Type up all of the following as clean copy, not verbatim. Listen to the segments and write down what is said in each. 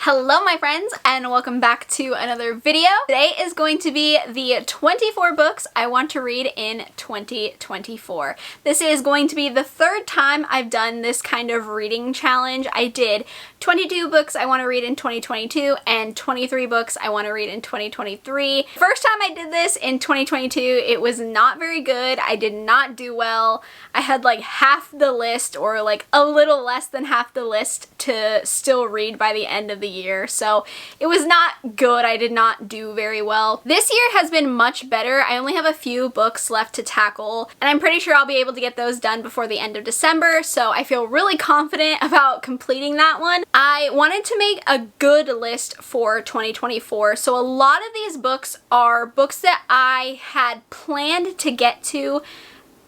Hello my friends and welcome back to another video. Today is going to be the 24 books I want to read in 2024. This is going to be the third time I've done this kind of reading challenge. I did 22 books I want to read in 2022 and 23 books I want to read in 2023. First time I did this in 2022, it was not very good. I did not do well. I had like half the list or like a little less than half the list to still read by the end of the year, so it was not good. I did not do very well. This year has been much better. I only have a few books left to tackle, and I'm pretty sure I'll be able to get those done before the end of December, so I feel really confident about completing that one. I wanted to make a good list for 2024, so a lot of these books are books that I had planned to get to,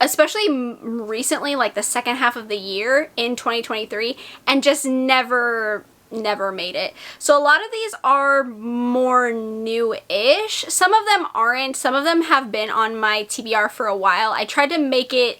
especially recently, like the second half of the year in 2023, and just never made it. So a lot of these are more new-ish. Some of them aren't. Some of them have been on my TBR for a while. I tried to make it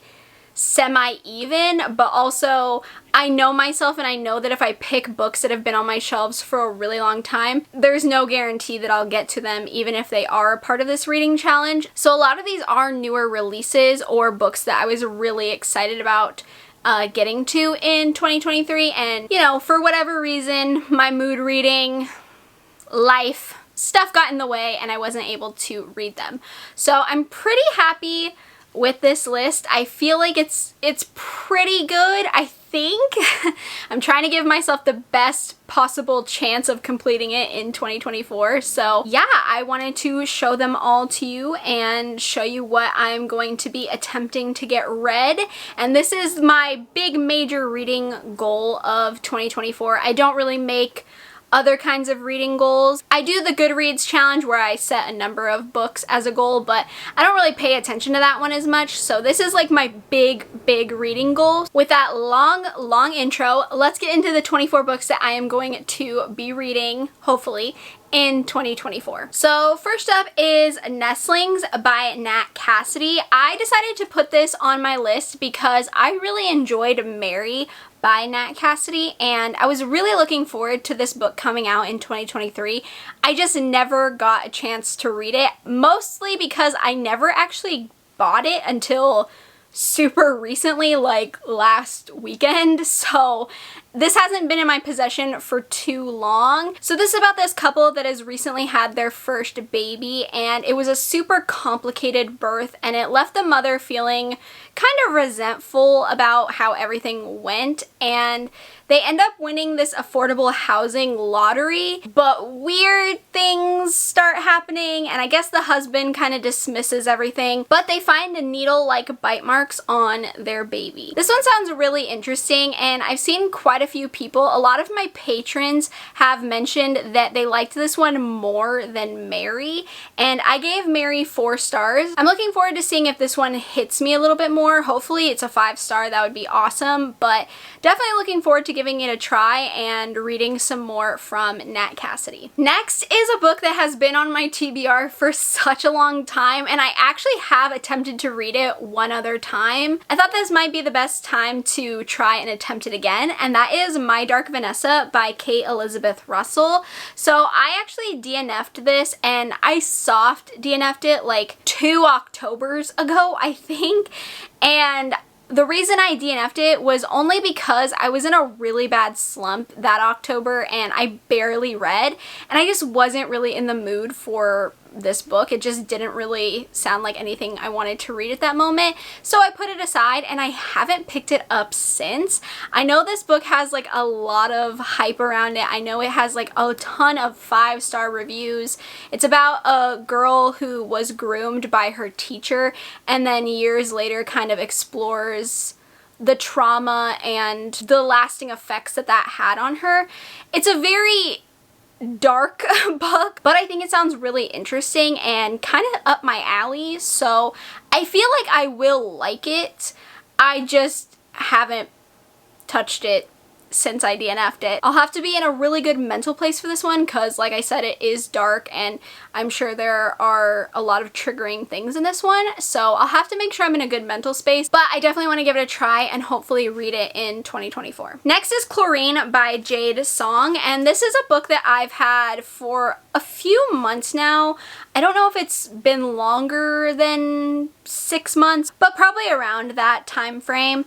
semi-even, but also I know myself and I know that if I pick books that have been on my shelves for a really long time, there's no guarantee that I'll get to them even if they are a part of this reading challenge. So a lot of these are newer releases or books that I was really excited about getting to in 2023, and you know, for whatever reason, my mood reading, life, stuff got in the way and I wasn't able to read them. So I'm pretty happy with this list. I feel like it's pretty good, I think. I'm trying to give myself the best possible chance of completing it in 2024. So yeah, I wanted to show them all to you and show you what I'm going to be attempting to get read. And this is my big major reading goal of 2024. I don't really make other kinds of reading goals. I do the Goodreads challenge where I set a number of books as a goal, but I don't really pay attention to that one as much. So this is like my big reading goal. With that long intro, let's get into the 24 books that I am going to be reading, hopefully, in 2024. So first up is Nestlings by Nat Cassidy. I decided to put this on my list because I really enjoyed Mary by Nat Cassidy, and I was really looking forward to this book coming out in 2023. I just never got a chance to read it, mostly because I never actually bought it until super recently, like last weekend, so this hasn't been in my possession for too long. So this is about this couple that has recently had their first baby, and it was a super complicated birth, and it left the mother feeling kind of resentful about how everything went, and they end up winning this affordable housing lottery, but weird things start happening, and I guess the husband kind of dismisses everything, but they find needle-like bite marks on their baby. This one sounds really interesting, and I've seen quite a few people, a lot of my patrons have mentioned that they liked this one more than Mary, and I gave Mary 4 stars. I'm looking forward to seeing if this one hits me a little bit more. Hopefully it's a 5-star, that would be awesome, but definitely looking forward to giving it a try and reading some more from Nat Cassidy. Next is a book that has been on my TBR for such a long time, and I actually have attempted to read it one other time. I thought this might be the best time to try and attempt it again, and that is My Dark Vanessa by Kate Elizabeth Russell. So I actually DNF'd this, and I soft DNF'd it like 2 Octobers ago, I think, and the reason I DNF'd it was only because I was in a really bad slump that October and I barely read, and I just wasn't really in the mood for this book. It just didn't really sound like anything I wanted to read at that moment, so I put it aside and I haven't picked it up since. I know this book has like a lot of hype around it. I know it has like a ton of 5-star reviews. It's about a girl who was groomed by her teacher and then years later kind of explores the trauma and the lasting effects that had on her. It's a very dark book, but I think it sounds really interesting and kind of up my alley, so I feel like I will like it. I just haven't touched it since I DNF'd it. I'll have to be in a really good mental place for this one because, like I said, it is dark and I'm sure there are a lot of triggering things in this one. So I'll have to make sure I'm in a good mental space, but I definitely want to give it a try and hopefully read it in 2024. Next is Chlorine by Jade Song, and this is a book that I've had for a few months now. I don't know if it's been longer than 6 months, but probably around that time frame.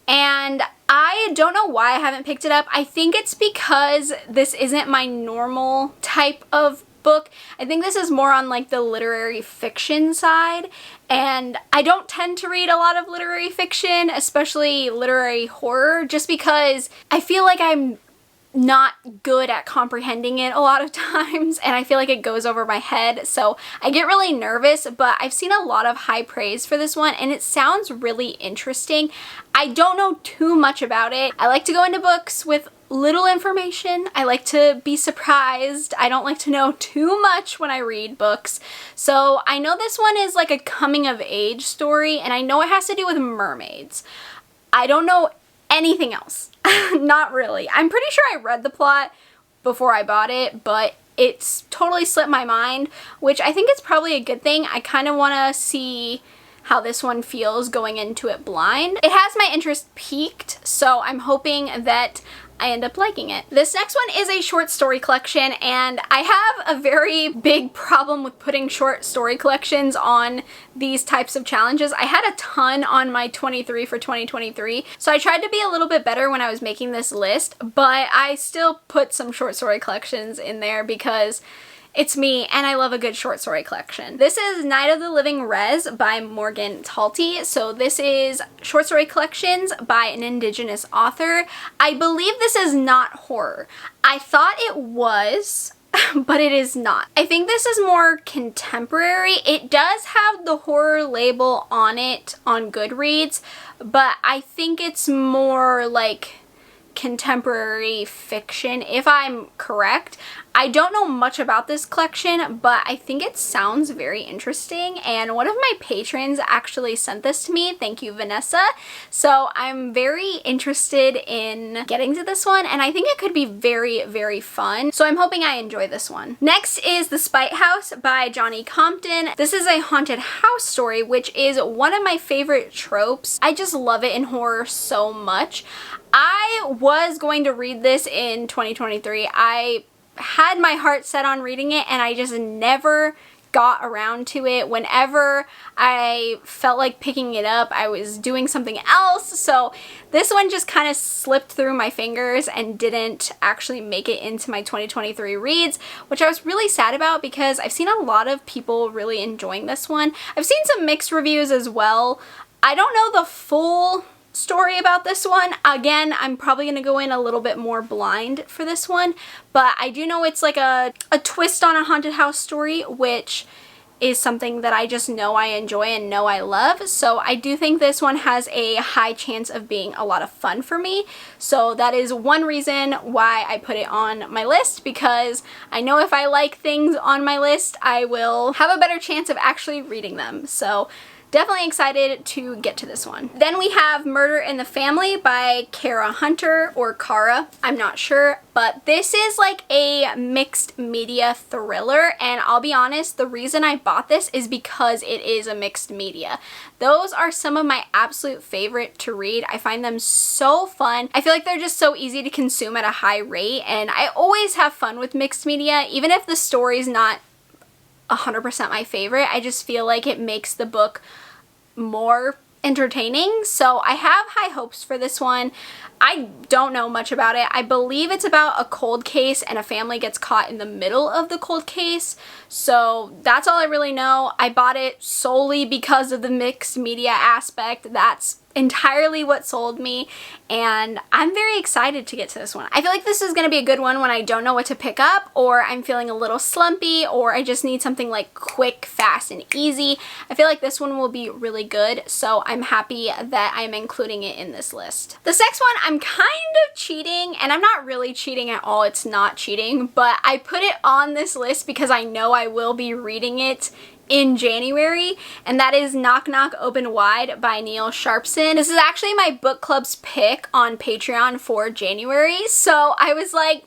And I don't know why I haven't picked it up. I think it's because this isn't my normal type of book. I think this is more on like the literary fiction side, and I don't tend to read a lot of literary fiction, especially literary horror, just because I feel like I'm not good at comprehending it a lot of times and I feel like it goes over my head, so I get really nervous. But I've seen a lot of high praise for this one and it sounds really interesting. I don't know too much about it. I like to go into books with little information. I like to be surprised. I don't like to know too much when I read books. So I know this one is like a coming of age story and I know it has to do with mermaids. I don't know anything else. Not really. I'm pretty sure I read the plot before I bought it, but it's totally slipped my mind, which I think is probably a good thing. I kind of want to see how this one feels going into it blind. It has my interest peaked, so I'm hoping that I end up liking it. This next one is a short story collection, and I have a very big problem with putting short story collections on these types of challenges. I had a ton on my 23 for 2023, so I tried to be a little bit better when I was making this list, but I still put some short story collections in there because it's me and I love a good short story collection. This is Night of the Living Res by Morgan Talty. So this is short story collections by an Indigenous author. I believe this is not horror. I thought it was, but it is not. I think this is more contemporary. It does have the horror label on it on Goodreads, but I think it's more like contemporary fiction, if I'm correct. I don't know much about this collection, but I think it sounds very interesting, and one of my patrons actually sent this to me. Thank you, Vanessa. So I'm very interested in getting to this one, and I think it could be very, very fun. So I'm hoping I enjoy this one. Next is The Spite House by Johnny Compton. This is a haunted house story, which is one of my favorite tropes. I just love it in horror so much. I was going to read this in 2023. I had my heart set on reading it and I just never got around to it. Whenever I felt like picking it up, I was doing something else. So this one just kind of slipped through my fingers and didn't actually make it into my 2023 reads, which I was really sad about because I've seen a lot of people really enjoying this one. I've seen some mixed reviews as well. I don't know the full story about this one. Again, I'm probably going to go in a little bit more blind for this one, but I do know it's like a twist on a haunted house story, which is something that I just know I enjoy and know I love. So I do think this one has a high chance of being a lot of fun for me. So that is one reason why I put it on my list, because I know if I like things on my list, I will have a better chance of actually reading them. So definitely excited to get to this one. Then we have Murder in the Family by Kara Hunter, or Kara, I'm not sure, but this is like a mixed media thriller, and I'll be honest, the reason I bought this is because it is a mixed media. Those are some of my absolute favorite to read. I find them so fun. I feel like they're just so easy to consume at a high rate, and I always have fun with mixed media, even if the story's not 100% my favorite. I just feel like it makes the book more entertaining. So I have high hopes for this one. I don't know much about it. I believe it's about a cold case and a family gets caught in the middle of the cold case. So that's all I really know. I bought it solely because of the mixed media aspect. That's entirely what sold me, and I'm very excited to get to this one. I feel like this is going to be a good one when I don't know what to pick up, or I'm feeling a little slumpy, or I just need something like quick, fast, and easy. I feel like this one will be really good, so I'm happy that I'm including it in this list. This next one, I'm kind of cheating, and I'm not really cheating at all. It's not cheating, but I put it on this list because I know I will be reading it in January, and that is Knock Knock Open Wide by Neil Sharpson. This is actually my book club's pick on Patreon for January, so I was like,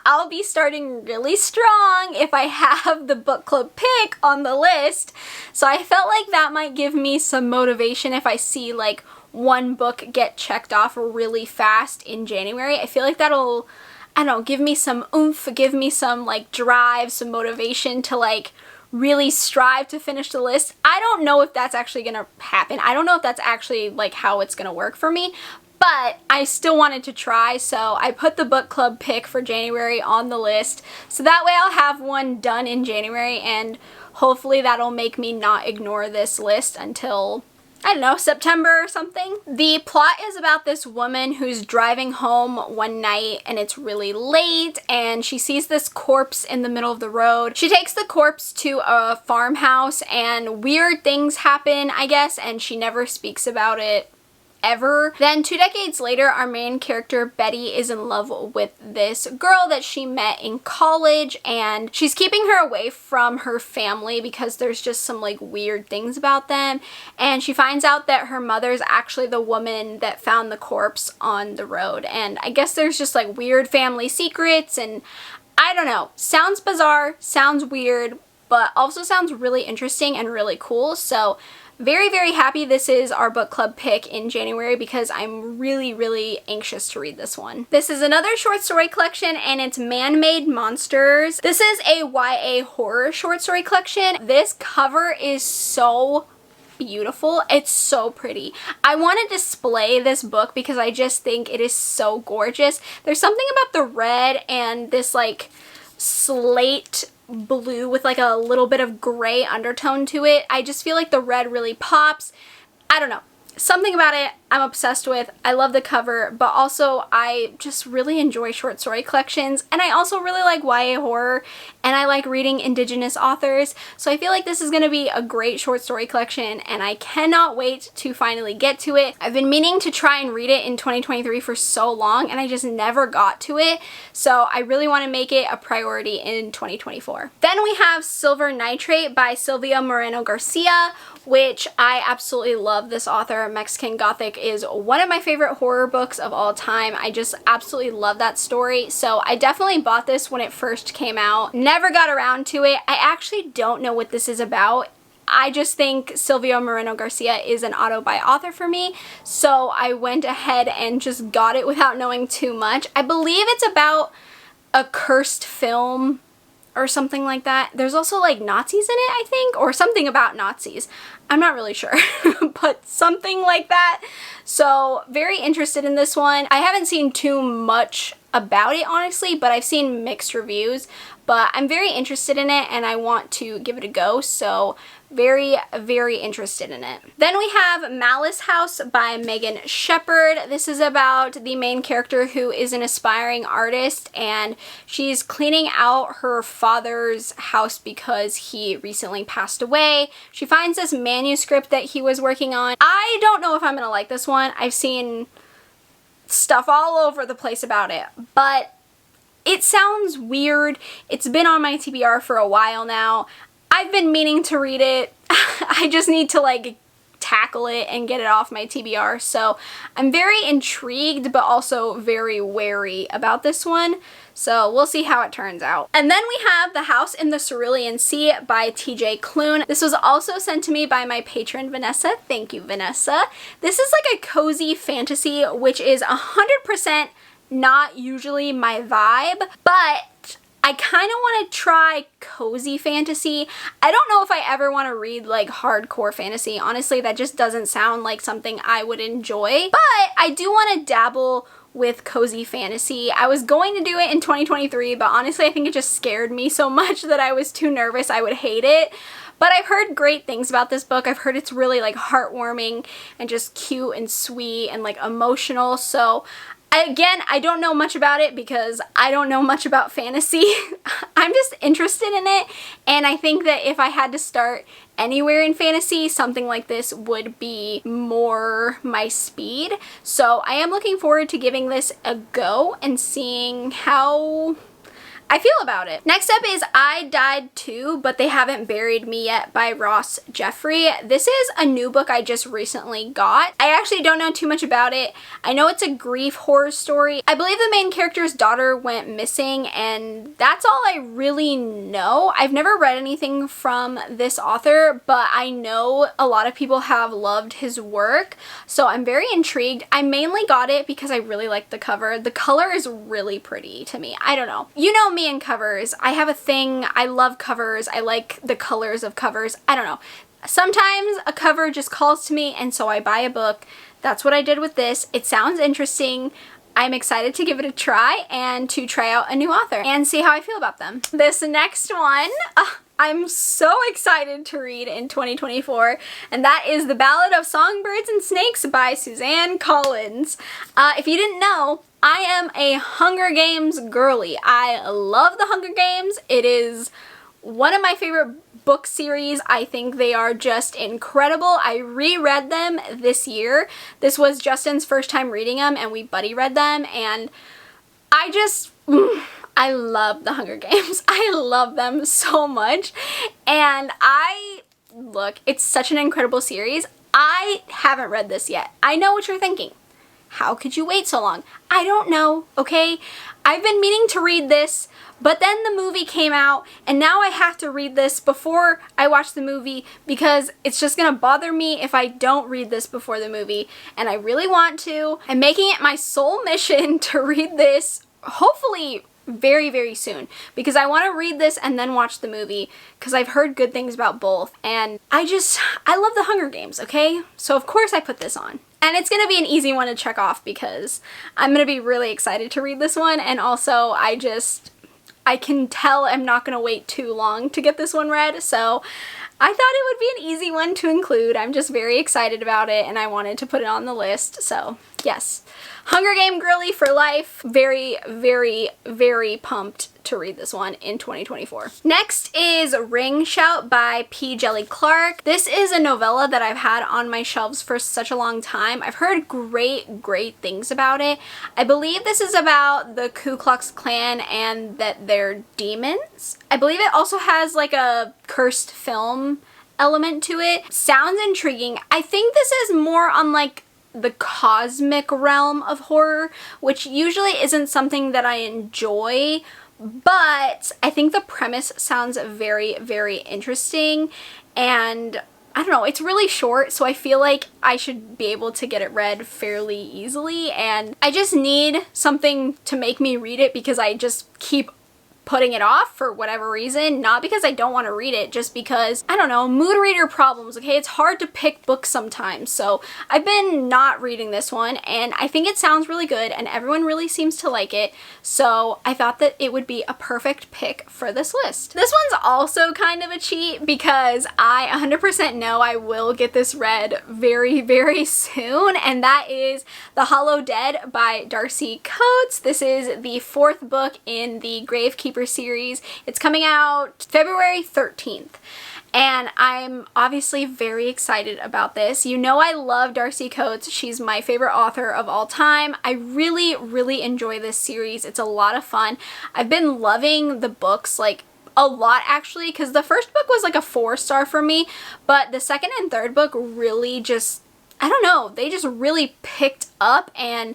I'll be starting really strong if I have the book club pick on the list. So I felt like that might give me some motivation if I see like one book get checked off really fast in January. I feel like that'll, I don't know, give me some oomph, give me some like drive, some motivation to like really strive to finish the list. I don't know if that's actually gonna happen. I don't know if that's actually like how it's gonna work for me, but I still wanted to try, so I put the book club pick for January on the list, so that way I'll have one done in January, and hopefully that'll make me not ignore this list until, I don't know, September or something. The plot is about this woman who's driving home one night and it's really late and she sees this corpse in the middle of the road. She takes the corpse to a farmhouse and weird things happen, I guess, and she never speaks about it ever. Then 2 decades later, our main character Betty is in love with this girl that she met in college, and she's keeping her away from her family because there's just some like weird things about them, and she finds out that her mother's actually the woman that found the corpse on the road, and I guess there's just like weird family secrets, and I don't know, sounds bizarre, sounds weird, but also sounds really interesting and really cool. So very, very happy this is our book club pick in January because I'm really, really anxious to read this one. This is another short story collection and it's Man-Made Monsters. This is a YA horror short story collection. This cover is so beautiful. It's so pretty. I want to display this book because I just think it is so gorgeous. There's something about the red and this like slate blue with like a little bit of gray undertone to it. I just feel like the red really pops. I don't know. Something about it I'm obsessed with. I love the cover, but also I just really enjoy short story collections, and I also really like YA horror, and I like reading Indigenous authors, so I feel like this is going to be a great short story collection, and I cannot wait to finally get to it. I've been meaning to try and read it in 2023 for so long, and I just never got to it, so I really want to make it a priority in 2024. Then we have Silver Nitrate by Silvia Moreno Garcia, which I absolutely love this author. Mexican Gothic is one of my favorite horror books of all time. I just absolutely love that story. So I definitely bought this when it first came out. Never got around to it. I actually don't know what this is about. I just think Silvia Moreno Garcia is an auto-buy author for me, so I went ahead and just got it without knowing too much. I believe it's about a cursed film or something like that. There's also like Nazis in it, I think, or something about Nazis. I'm not really sure, but something like that. So very interested in this one. I haven't seen too much about it, honestly, but I've seen mixed reviews, but I'm very interested in it and I want to give it a go, so very, very interested in it. Then we have Malice House by Megan Shepherd. This is about the main character who is an aspiring artist and she's cleaning out her father's house because he recently passed away. She finds this manuscript that he was working on. I don't know if I'm gonna like this one. I've seen stuff all over the place about it, but it sounds weird. It's been on my TBR for a while now. I've been meaning to read it. I just need to like tackle it and get it off my TBR. So I'm very intrigued, but also very wary about this one. So we'll see how it turns out. And then we have The House in the Cerulean Sea by TJ Klune. This was also sent to me by my patron Vanessa. Thank you, Vanessa. This is like a cozy fantasy, which is 100% not usually my vibe, but I kind of want to try cozy fantasy. I don't know if I ever want to read like hardcore fantasy. Honestly, that just doesn't sound like something I would enjoy, but I do want to dabble with cozy fantasy. I was going to do it in 2023, but honestly I think it just scared me so much that I was too nervous I would hate it. But I've heard great things about this book. I've heard it's really like heartwarming and just cute and sweet and like emotional. So again, I don't know much about it because I don't know much about fantasy. I'm just interested in it, and I think that if I had to start anywhere in fantasy, something like this would be more my speed. So I am looking forward to giving this a go and seeing how I feel about it. Next up is I Died Too, But They Haven't Buried Me Yet by Ross Jeffrey. This is a new book I just recently got. I actually don't know too much about it. I know it's a grief horror story. I believe the main character's daughter went missing, and that's all I really know. I've never read anything from this author, but I know a lot of people have loved his work, so I'm very intrigued. I mainly got it because I really like the cover. The color is really pretty to me. I don't know. You know me and covers. I have a thing. I love covers. I like the colors of covers. I don't know. Sometimes a cover just calls to me, and so I buy a book. That's what I did with this. It sounds interesting. I'm excited to give it a try and to try out a new author and see how I feel about them. This next one, I'm so excited to read in 2024, and that is The Ballad of Songbirds and Snakes by Suzanne Collins. If you didn't know, I am a Hunger Games girly. I love the Hunger Games. It is one of my favorite book series. I think they are just incredible. I reread them this year. This was Justin's first time reading them, and we buddy read them, and I love the Hunger Games. I love them so much, and look, it's such an incredible series. I haven't read this yet. I know what you're thinking. How could you wait so long? I don't know, okay? I've been meaning to read this, but then the movie came out, and now I have to read this before I watch the movie because it's just gonna bother me if I don't read this before the movie, and I really want to. I'm making it my sole mission to read this, hopefully very, very soon, because I want to read this and then watch the movie because I've heard good things about both, and I love the Hunger Games, okay? So of course I put this on. And it's going to be an easy one to check off because I'm going to be really excited to read this one, and also I can tell I'm not going to wait too long to get this one read, so I thought it would be an easy one to include. I'm just very excited about it, and I wanted to put it on the list, so yes. Hunger Game girly for life. Very, very, very pumped to read this one in 2024. Next is Ring Shout by P. Jelly Clark. This is a novella that I've had on my shelves for such a long time. I've heard great things about it. I believe this is about the Ku Klux Klan and that they're demons. I believe it also has like a cursed film element to it. Sounds intriguing. I think this is more on like the cosmic realm of horror, which usually isn't something that I enjoy, but I think the premise sounds very, very interesting, and I don't know, it's really short, so I feel like I should be able to get it read fairly easily, and I just need something to make me read it because I just keep putting it off for whatever reason, not because I don't want to read it, just because, I don't know, mood reader problems, okay? It's hard to pick books sometimes, so I've been not reading this one, and I think it sounds really good, and everyone really seems to like it, so I thought that it would be a perfect pick for this list. This one's also kind of a cheat because I 100% know I will get this read very, very soon, and that is The Hollow Dead by Darcy Coates. This is the 4th book in the Gravekeeper series. It's coming out February 13th. And I'm obviously very excited about this. You know I love Darcy Coates. She's my favorite author of all time. I really, really enjoy this series. It's a lot of fun. I've been loving the books like a lot actually, because the first book was like a 4-star for me, but the second and third book really just, I don't know, they just really picked up, and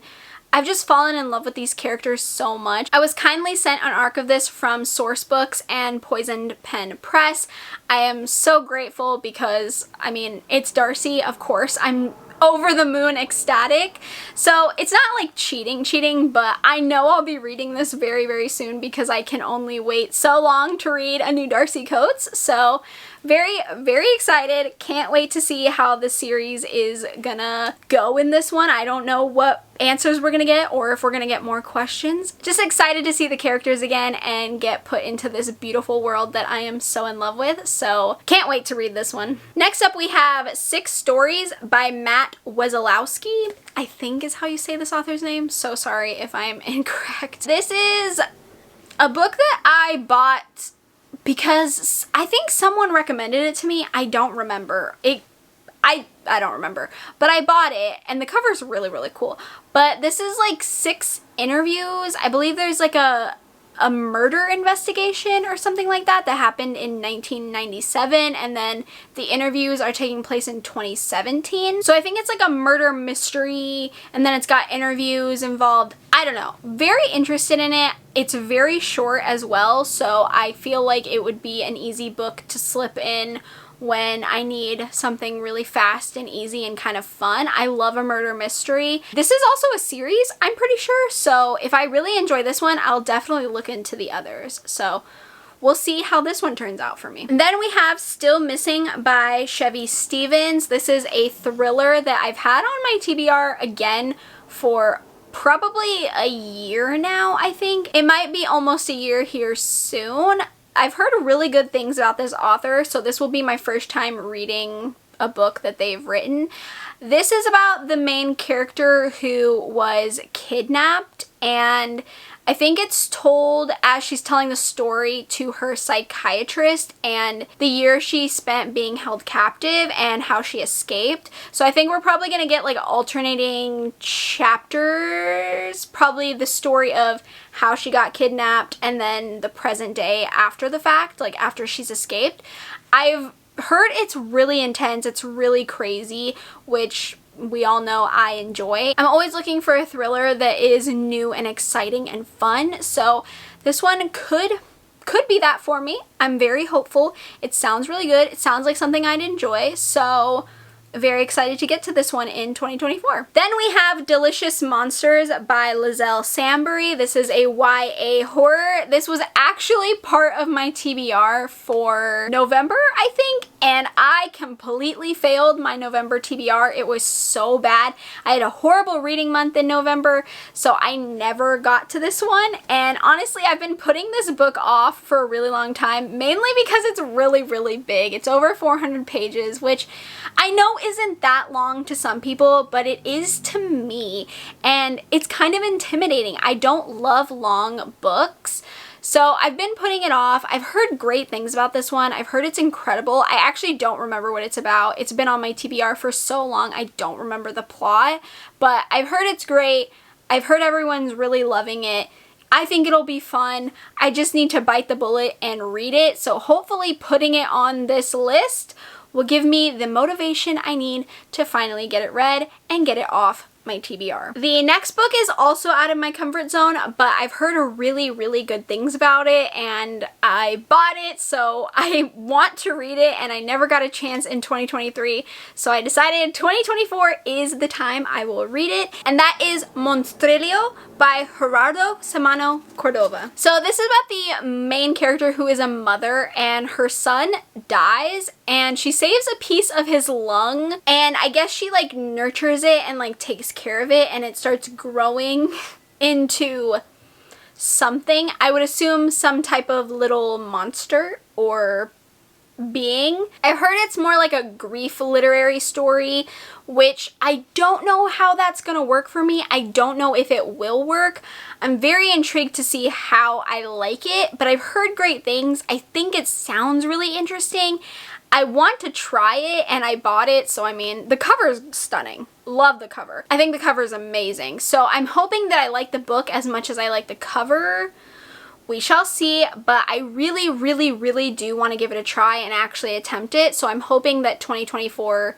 I've just fallen in love with these characters so much. I was kindly sent an arc of this from Sourcebooks and Poisoned Pen Press. I am so grateful because, I mean, it's Darcy, of course. I'm over the moon ecstatic. So it's not like cheating, but I know I'll be reading this very, very soon because I can only wait so long to read a new Darcy Coates. So very, very excited. Can't wait to see how the series is gonna go in this one. I don't know what answers we're gonna get or if we're gonna get more questions. Just excited to see the characters again and get put into this beautiful world that I am so in love with. So can't wait to read this one. Next up we have 6 Stories by Matt Wesolowski. I think is how you say this author's name. So sorry if I'm incorrect. This is a book that I bought because I think someone recommended it to me. I don't remember. I don't remember. But I bought it and the cover's really, really cool. But this is like 6 interviews. I believe there's like a a murder investigation or something like that happened in 1997, and then the interviews are taking place in 2017. So I think it's like a murder mystery, and then it's got interviews involved. I don't know. Very interested in it. It's very short as well, so I feel like it would be an easy book to slip in when I need something really fast and easy and kind of fun. I love a murder mystery. This is also a series, I'm pretty sure, so if I really enjoy this one, I'll definitely look into the others. So we'll see how this one turns out for me. And then we have Still Missing by Chevy Stevens. This is a thriller that I've had on my TBR again for probably a year now, I think. It might be almost a year here soon. I've heard really good things about this author, so this will be my first time reading a book that they've written. This is about the main character who was kidnapped, and I think it's told as she's telling the story to her psychiatrist and the year she spent being held captive and how she escaped. So I think we're probably going to get like alternating chapters, probably the story of how she got kidnapped and then the present day after the fact, like after she's escaped. I've heard it's really intense, it's really crazy, which we all know I enjoy. I'm always looking for a thriller that is new and exciting and fun, so this one could be that for me. I'm very hopeful. It sounds really good. It sounds like something I'd enjoy, so very excited to get to this one in 2024. Then we have Delicious Monsters by Lizelle Sambury. This is a YA horror. This was actually part of my TBR for November, I think, and I completely failed my November TBR. It was so bad. I had a horrible reading month in November, so I never got to this one, and honestly, I've been putting this book off for a really long time, mainly because it's really, really big. It's over 400 pages, which I know isn't that long to some people, but it is to me, and it's kind of intimidating. I don't love long books, so I've been putting it off. I've heard great things about this one. I've heard it's incredible. I actually don't remember what it's about. It's been on my TBR for so long, I don't remember the plot, but I've heard it's great. I've heard everyone's really loving it. I think it'll be fun. I just need to bite the bullet and read it, so hopefully putting it on this list will give me the motivation I need to finally get it read and get it off my TBR. The next book is also out of my comfort zone, but I've heard really, really good things about it, and I bought it, so I want to read it, and I never got a chance in 2023, so I decided 2024 is the time I will read it, and that is Monstrillo by Gerardo Samano Cordova. So this is about the main character who is a mother, and her son dies, and she saves a piece of his lung, and I guess she like nurtures it and like takes care of it, and it starts growing into something. I would assume some type of little monster or being. I've heard it's more like a grief literary story, which I don't know how that's gonna work for me. I don't know if it will work. I'm very intrigued to see how I like it, but I've heard great things. I think it sounds really interesting. I want to try it, and I bought it, so I mean, the cover is stunning. Love the cover. I think the cover is amazing, so I'm hoping that I like the book as much as I like the cover. We shall see, but I really, really, really do want to give it a try and actually attempt it, so I'm hoping that 2024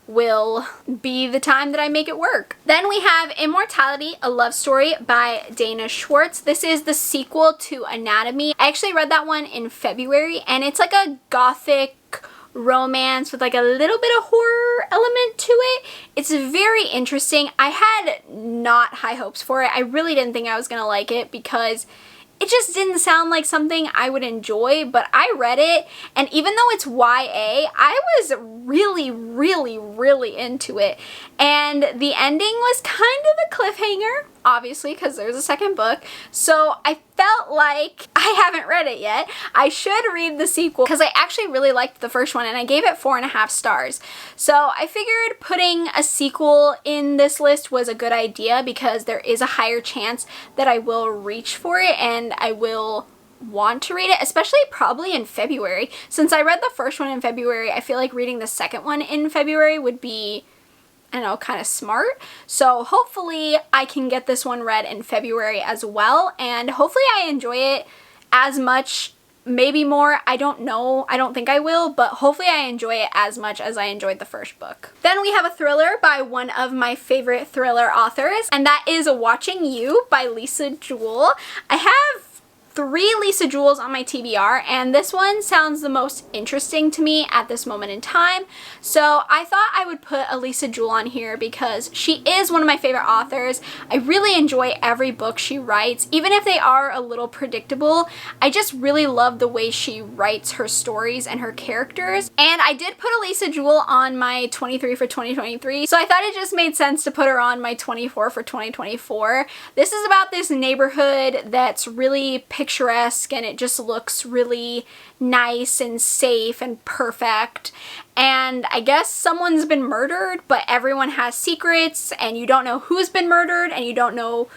will be the time that I make it work. Then we have Immortality, a love story by Dana Schwartz. This is the sequel to Anatomy. I actually read that one in February, and it's like a gothic romance with like a little bit of horror element to it. It's very interesting. I had not high hopes for it. I really didn't think I was gonna like it because it just didn't sound like something I would enjoy, but I read it, and even though it's YA, I was really, really, really into it. And the ending was kind of a cliffhanger, obviously, because there's a second book, so I felt like I haven't read it yet. I should read the sequel because I actually really liked the first one, and I gave it 4.5 stars. So I figured putting a sequel in this list was a good idea because there is a higher chance that I will reach for it and I will want to read it, especially probably in February. Since I read the first one in February, I feel like reading the second one in February would be I don't know, kind of smart. So hopefully I can get this one read in February as well, and hopefully I enjoy it as much, maybe more. I don't know. I don't think I will, but hopefully I enjoy it as much as I enjoyed the first book. Then we have a thriller by one of my favorite thriller authors, and that is Watching You by Lisa Jewell. I have 3 Lisa Jewells on my TBR, and this one sounds the most interesting to me at this moment in time. So I thought I would put a Lisa Jewell on here because she is one of my favorite authors. I really enjoy every book she writes, even if they are a little predictable. I just really love the way she writes her stories and her characters. And I did put a Lisa Jewell on my 23 for 2023, so I thought it just made sense to put her on my 24 for 2024. This is about this neighborhood that's really picturesque, and it just looks really nice and safe and perfect. And I guess someone's been murdered, but everyone has secrets, and you don't know who's been murdered, and you don't know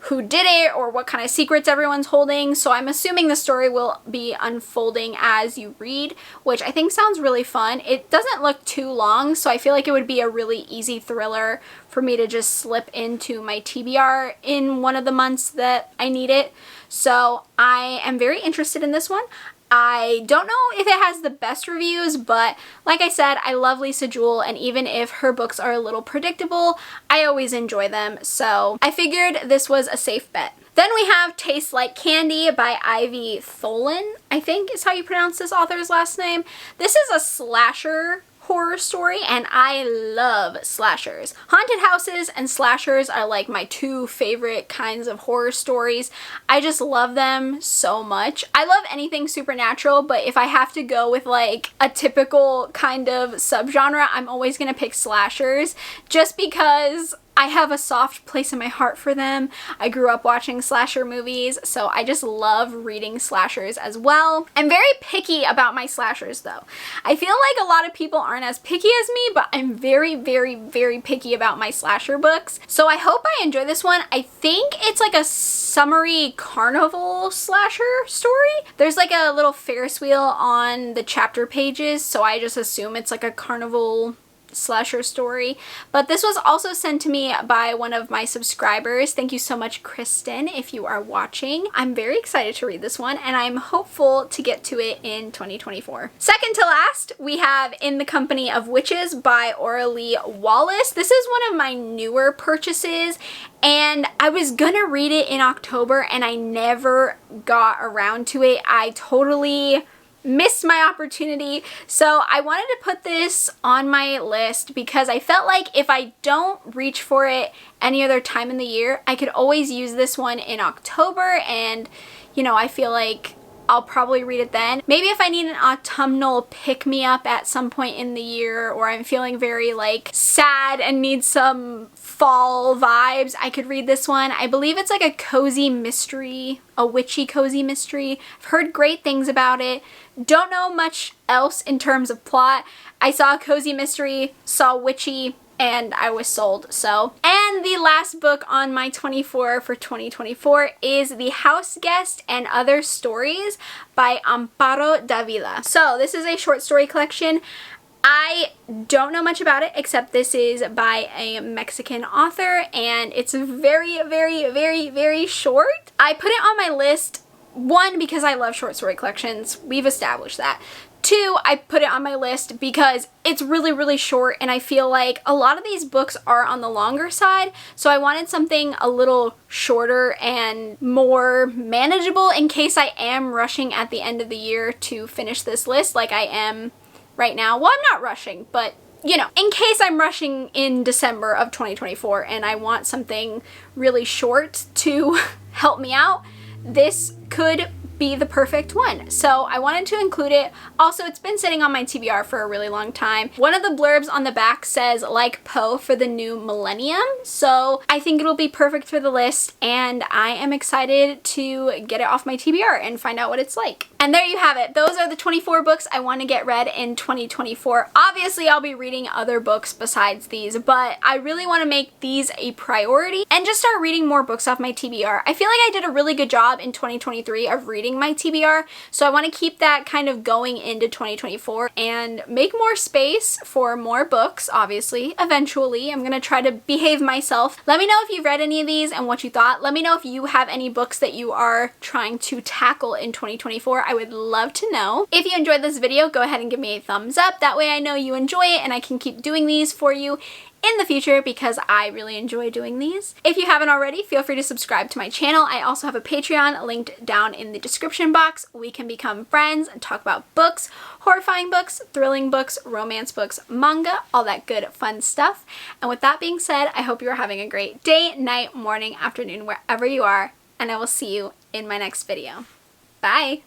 who did it or what kind of secrets everyone's holding. So I'm assuming the story will be unfolding as you read, which I think sounds really fun. It doesn't look too long, so I feel like it would be a really easy thriller for me to just slip into my TBR in one of the months that I need it. So I am very interested in this one. I don't know if it has the best reviews, but like I said, I love Lisa Jewell, and even if her books are a little predictable, I always enjoy them, so I figured this was a safe bet. Then we have Tastes Like Candy by Ivy Tholen, I think is how you pronounce this author's last name. This is a slasher horror story, and I love slashers. Haunted houses and slashers are like my 2 favorite kinds of horror stories. I just love them so much. I love anything supernatural, but if I have to go with like a typical kind of subgenre, I'm always gonna pick slashers, just because I have a soft place in my heart for them. I grew up watching slasher movies, so I just love reading slashers as well. I'm very picky about my slashers though. I feel like a lot of people aren't as picky as me, but I'm very, very, very picky about my slasher books. So I hope I enjoy this one. I think it's like a summery carnival slasher story. There's like a little Ferris wheel on the chapter pages, so I just assume it's like a carnival slasher story. But this was also sent to me by one of my subscribers. Thank you so much, Kristen, if you are watching. I'm very excited to read this one, and I'm hopeful to get to it in 2024. Second to last, we have In the Company of Witches by Aurelie Wallace. This is one of my newer purchases, and I was gonna read it in October, and I never got around to it. I totally missed my opportunity, so I wanted to put this on my list because I felt like if I don't reach for it any other time in the year, I could always use this one in October, and you know, I feel like I'll probably read it then. Maybe if I need an autumnal pick-me-up at some point in the year, or I'm feeling very like sad and need some fall vibes, I could read this one. I believe it's like a cozy mystery, a witchy cozy mystery. I've heard great things about it. Don't know much else in terms of plot. I saw a cozy mystery, saw witchy, and I was sold, so. And the last book on my 24 for 2024 is The House Guest and Other Stories by Amparo Davila. So this is a short story collection. I don't know much about it, except this is by a Mexican author, and it's very, very, very, very short. I put it on my list, 1, because I love short story collections. We've established that. 2, I put it on my list because it's really, really short, and I feel like a lot of these books are on the longer side, so I wanted something a little shorter and more manageable in case I am rushing at the end of the year to finish this list like I am right now. Well, I'm not rushing, but you know, in case I'm rushing in December of 2024 and I want something really short to help me out, this could be the perfect one. So I wanted to include it. Also, it's been sitting on my TBR for a really long time. One of the blurbs on the back says, like Poe for the new millennium. So I think it'll be perfect for the list, and I am excited to get it off my TBR and find out what it's like. And there you have it. Those are the 24 books I want to get read in 2024. Obviously, I'll be reading other books besides these, but I really want to make these a priority and just start reading more books off my TBR. I feel like I did a really good job in 2023 of reading reading my TBR. So I want to keep that kind of going into 2024 and make more space for more books, obviously. Eventually, I'm going to try to behave myself. Let me know if you've read any of these and what you thought. Let me know if you have any books that you are trying to tackle in 2024. I would love to know. If you enjoyed this video, go ahead and give me a thumbs up. That way I know you enjoy it and I can keep doing these for you in the future because I really enjoy doing these. If you haven't already, feel free to subscribe to my channel. I also have a Patreon linked down in the description box. We can become friends and talk about books, horrifying books, thrilling books, romance books, manga, all that good fun stuff. And with that being said, I hope you're having a great day, night, morning, afternoon, wherever you are, and I will see you in my next video. Bye!